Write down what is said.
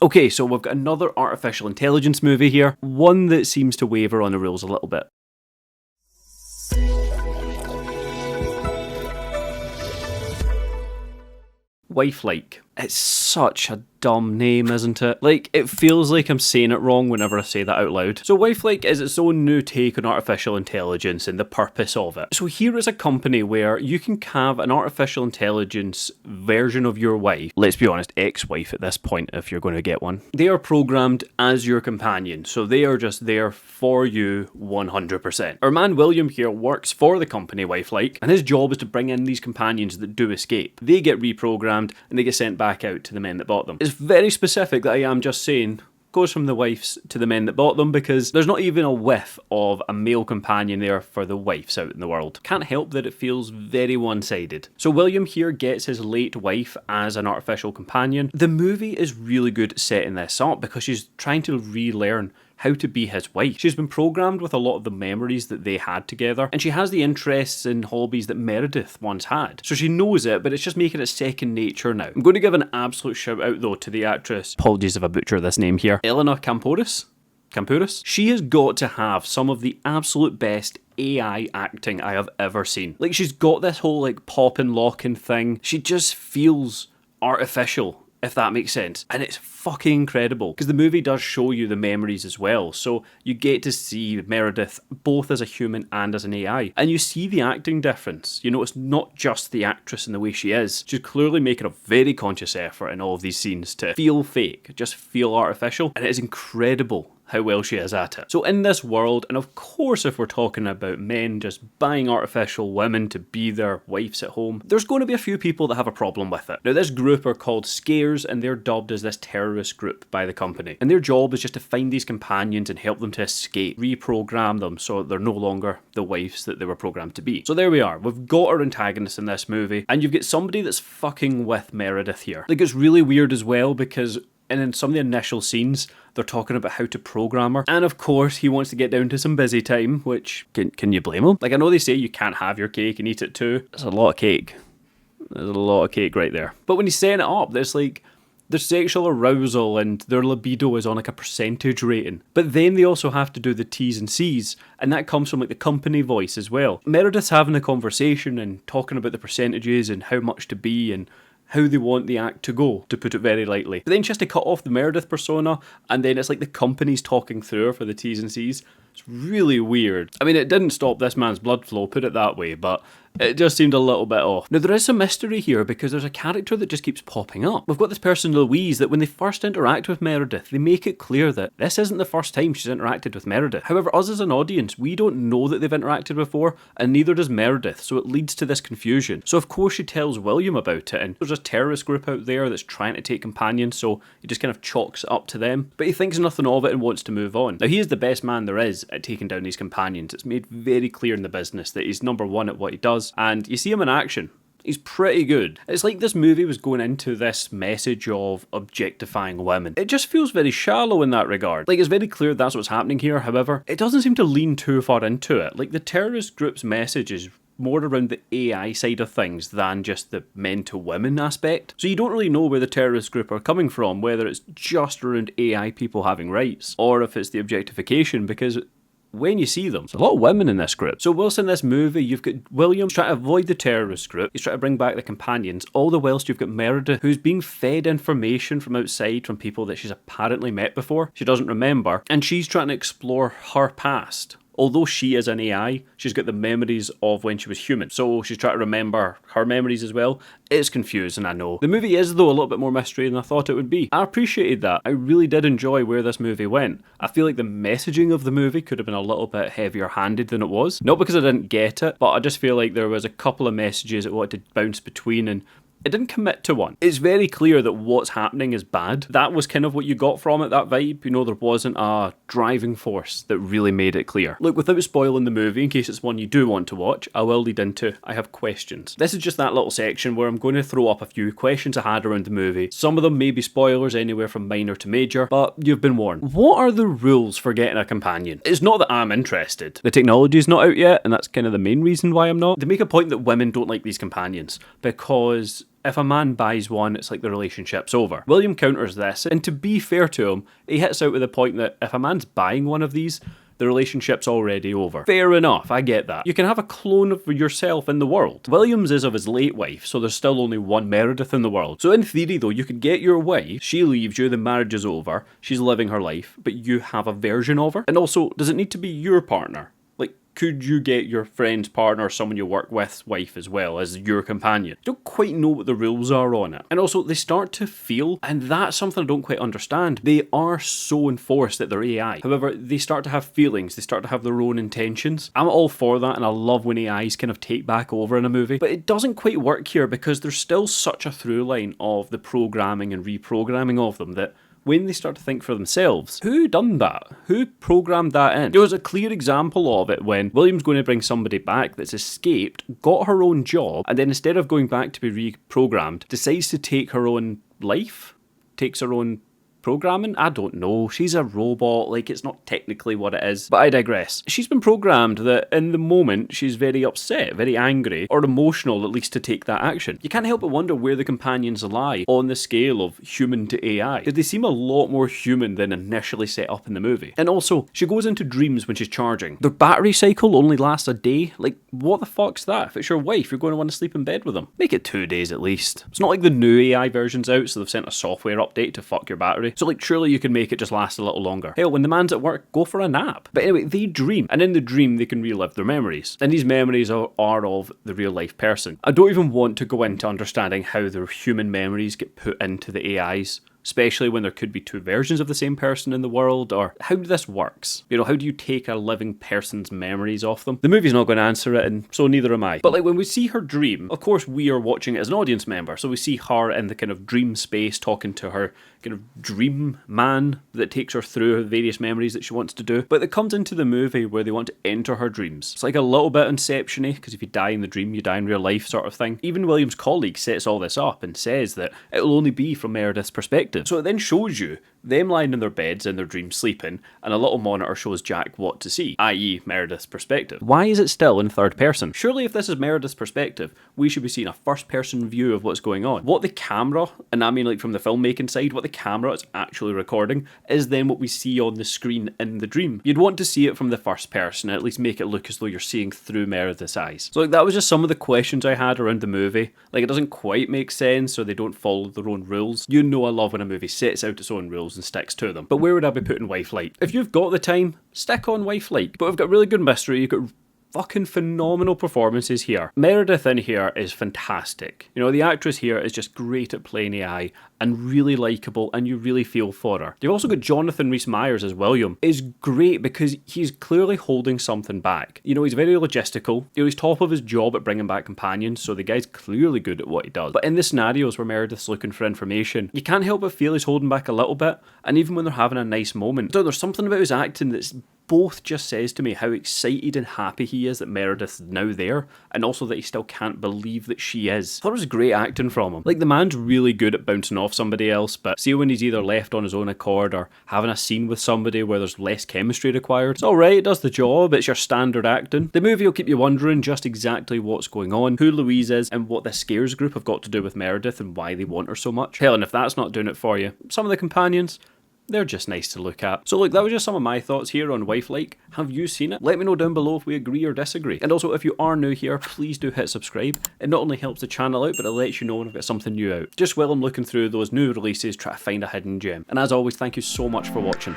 Okay, so we've got another artificial intelligence movie here, one that seems to waver on the rules a little bit. Wifelike. It's such a dumb name, isn't it? Like, it feels like I'm saying it wrong whenever I say that out loud. So Wifelike is its own new take on artificial intelligence and the purpose of it. So here is a company where you can have an artificial intelligence version of your wife, let's be honest, ex-wife at this point if you're going to get one. They are programmed as your companion, so they are just there for you 100%. Our man William here works for the company Wifelike, and his job is to bring in these companions that do escape. They get reprogrammed and they get sent back out to the men that bought them. It's very specific that I am just saying goes from the wives to the men that bought them, because there's not even a whiff of a male companion there for the wives out in the world. Can't help that it feels very one-sided. So William here gets his late wife as an artificial companion. The movie is really good at setting this up because she's trying to relearn how to be his wife. She's been programmed with a lot of the memories that they had together, and she has the interests and hobbies that Meredith once had. So she knows it, but it's just making it second nature now. I'm going to give an absolute shout out though to the actress, apologies if I butcher this name here, Elena Kampouris. She has got to have some of the absolute best AI acting I have ever seen. Like, she's got this whole like pop and locking thing. She just feels artificial, if that makes sense. And it's fucking incredible, because the movie does show you the memories as well. So you get to see Meredith both as a human and as an AI. And you see the acting difference. You know, it's not just the actress and the way she is. She's clearly making a very conscious effort in all of these scenes to feel fake, just feel artificial. And it is incredible how well she is at it. So in this world, and of course if we're talking about men just buying artificial women to be their wives at home, there's going to be a few people that have a problem with it. Now this group are called Scares, and they're dubbed as this terrorist group by the company. And their job is just to find these companions and help them to escape, reprogram them so they're no longer the wives that they were programmed to be. So there we are, we've got our antagonist in this movie, and you've got somebody that's fucking with Meredith here. Like, it's really weird as well, because and in some of the initial scenes, they're talking about how to program her. And of course, he wants to get down to some busy time, which, can you blame him? Like, I know they say you can't have your cake and eat it too. That's a lot of cake. There's a lot of cake right there. But when he's setting it up, there's like, their sexual arousal and their libido is on like a percentage rating. But then they also have to do the T's and C's, and that comes from like the company voice as well. Meredith's having a conversation and talking about the percentages and how much to be and how they want the act to go, to put it very lightly. But then she has to cut off the Meredith persona, and then it's like the company's talking through her for the T's and C's. It's really weird. I mean, it didn't stop this man's blood flow, put it that way, but it just seemed a little bit off. Now, there is some mystery here, because there's a character that just keeps popping up. We've got this person, Louise, that when they first interact with Meredith, they make it clear that this isn't the first time she's interacted with Meredith. However, us as an audience, we don't know that they've interacted before, and neither does Meredith, so it leads to this confusion. So of course she tells William about it, and there's a terrorist group out there that's trying to take companions, so he just kind of chalks it up to them. But he thinks nothing of it and wants to move on. Now, he is the best man there is at taking down these companions. It's made very clear in the business that he's number one at what he does, and you see him in action. He's pretty good. It's like this movie was going into this message of objectifying women. It just feels very shallow in that regard. Like, it's very clear that's what's happening here, however, it doesn't seem to lean too far into it. Like, the terrorist group's message is more around the AI side of things than just the men to women aspect. So you don't really know where the terrorist group are coming from, whether it's just around AI people having rights, or if it's the objectification, because when you see them, there's a lot of women in this group. So whilst in this movie, you've got William trying to avoid the terrorist group, he's trying to bring back the companions, all the whilst you've got Meredith, who's being fed information from outside from people that she's apparently met before, she doesn't remember, and she's trying to explore her past. Although she is an AI, she's got the memories of when she was human, so she's trying to remember her memories as well. It's confusing, I know. The movie is, though, a little bit more mystery than I thought it would be. I appreciated that. I really did enjoy where this movie went. I feel like the messaging of the movie could have been a little bit heavier-handed than it was. Not because I didn't get it, but I just feel like there was a couple of messages it wanted to bounce between, and it didn't commit to one. It's very clear that what's happening is bad. That was kind of what you got from it, that vibe. You know, there wasn't a driving force that really made it clear. Look, without spoiling the movie, in case it's one you do want to watch, I will lead into, I have questions. This is just that little section where I'm going to throw up a few questions I had around the movie. Some of them may be spoilers, anywhere from minor to major, but you've been warned. What are the rules for getting a companion? It's not that I'm interested. The technology's not out yet, and that's kind of the main reason why I'm not. They make a point that women don't like these companions, because if a man buys one, it's like the relationship's over. William counters this, and to be fair to him, he hits out with the point that if a man's buying one of these, the relationship's already over. Fair enough, I get that. You can have a clone of yourself in the world. Williams is of his late wife, so there's still only one Meredith in the world. So in theory though, you could get your wife, she leaves you, the marriage is over, she's living her life, but you have a version of her. And also, does it need to be your partner? Like, could you get your friend's partner or someone you work with's wife as well as your companion? I don't quite know what the rules are on it. And also, they start to feel, and that's something I don't quite understand, they are so enforced that they're AI. However, they start to have feelings, they start to have their own intentions. I'm all for that, and I love when AIs kind of take back over in a movie, but it doesn't quite work here because there's still such a through line of the programming and reprogramming of them that when they start to think for themselves, who done that? Who programmed that in? There was a clear example of it when William's going to bring somebody back that's escaped, got her own job, and then instead of going back to be reprogrammed, decides to take her own life? Takes her own programming? I don't know. She's a robot, like it's not technically what it is. But I digress. She's been programmed that in the moment she's very upset, very angry, or emotional at least to take that action. You can't help but wonder where the companions lie on the scale of human to AI. Did they seem a lot more human than initially set up in the movie? And also, she goes into dreams when she's charging. Their battery cycle only lasts a day? Like, what the fuck's that? If it's your wife, you're going to want to sleep in bed with them. Make it 2 days at least. It's not like the new AI version's out, so they've sent a software update to fuck your battery. So like, surely you can make it just last a little longer. Hell, when the man's at work, go for a nap. But anyway, they dream, and in the dream they can relive their memories. And these memories are of the real life person. I don't even want to go into understanding how their human memories get put into the AIs, especially when there could be two versions of the same person in the world, or how this works. You know, how do you take a living person's memories off them? The movie's not going to answer it, and so neither am I. But like when we see her dream, of course we are watching it as an audience member, so we see her in the kind of dream space talking to her kind of dream man that takes her through her various memories that she wants to do. But it comes into the movie where they want to enter her dreams. It's like a little bit Inception-y, because if you die in the dream, you die in real life sort of thing. Even William's colleague sets all this up and says that it'll only be from Meredith's perspective. So it then shows you them lying in their beds in their dreams sleeping, and a little monitor shows Jack what to see, i.e. Meredith's perspective. Why is it still in third person? Surely if this is Meredith's perspective, we should be seeing a first person view of what's going on. What the camera, and I mean like from the filmmaking side, what the camera is actually recording is then what we see on the screen in the dream. You'd want to see it from the first person, and at least make it look as though you're seeing through Meredith's eyes. So like that was just some of the questions I had around the movie. Like it doesn't quite make sense, or they don't follow their own rules. You know I love when a movie sets out its own rules and sticks to them. But where would I be putting Wifelike? If you've got the time, stick on Wifelike. But we've got really good mystery, you've got fucking phenomenal performances here. Meredith in here is fantastic. You know, the actress here is just great at playing AI and really likeable, and you really feel for her. You've also got Jonathan Rhys Meyers as William. Is great because he's clearly holding something back. You know, he's very logistical. You know, he's top of his job at bringing back companions, so the guy's clearly good at what he does. But in the scenarios where Meredith's looking for information, you can't help but feel he's holding back a little bit, and even when they're having a nice moment. So there's something about his acting that's both just says to me how excited and happy he is that Meredith's now there, and also that he still can't believe that she is. I thought it was great acting from him. Like, the man's really good at bouncing off somebody else, but see when he's either left on his own accord or having a scene with somebody where there's less chemistry required, it's alright, it does the job, it's your standard acting. The movie will keep you wondering just exactly what's going on, who Louise is, and what the Scares group have got to do with Meredith and why they want her so much. Hell, and if that's not doing it for you, some of the companions, they're just nice to look at. So look, that was just some of my thoughts here on Wifelike. Have you seen it? Let me know down below if we agree or disagree. And also, if you are new here, please do hit subscribe. It not only helps the channel out, but it lets you know when I've got something new out. Just while I'm looking through those new releases, try to find a hidden gem. And as always, thank you so much for watching.